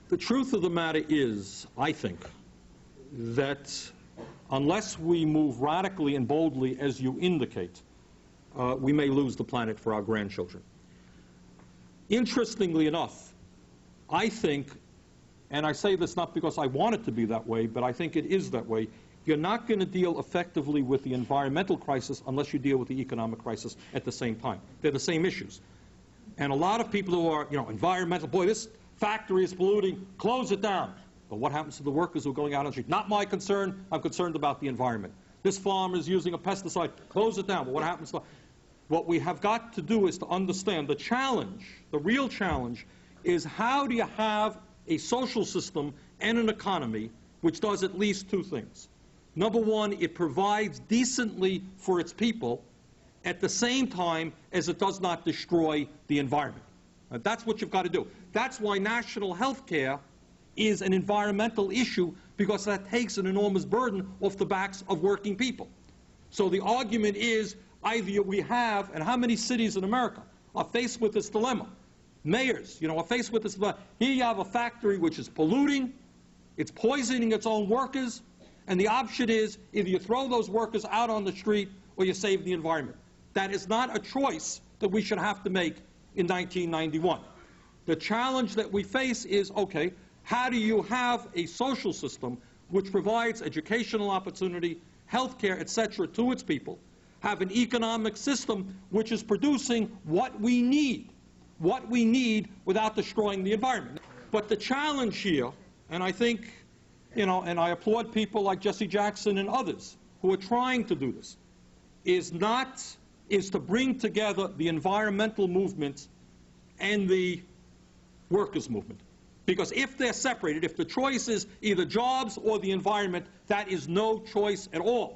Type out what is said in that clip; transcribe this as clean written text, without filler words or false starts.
The truth of the matter is, I think, that unless we move radically and boldly, as you indicate, we may lose the planet for our grandchildren. Interestingly enough, I think, and I say this not because I want it to be that way, but I think it is that way, you're not going to deal effectively with the environmental crisis unless you deal with the economic crisis at the same time. They're the same issues. And a lot of people who are, environmental, boy, this factory is polluting, close it down. But what happens to the workers who are going out on the street? Not my concern. I'm concerned about the environment. This farmer is using a pesticide, close it down. But what happens to... What we have got to do is to understand the challenge, the real challenge, is how do you have a social system and an economy which does at least two things. Number one, it provides decently for its people at the same time as it does not destroy the environment. That's what you've got to do. That's why national health care is an environmental issue, because that takes an enormous burden off the backs of working people. So the argument is either we have, and how many cities in America are faced with this dilemma? Mayors, are faced with this dilemma. Here you have a factory which is polluting, it's poisoning its own workers, and the option is either you throw those workers out on the street or you save the environment. That is not a choice that we should have to make in 1991. The challenge that we face is, okay, how do you have a social system which provides educational opportunity, health care, etc. to its people, have an economic system which is producing what we need without destroying the environment. But the challenge here, and I think, and I applaud people like Jesse Jackson and others who are trying to do this, is to bring together the environmental movement and the workers' movement. Because if they're separated, if the choice is either jobs or the environment, that is no choice at all.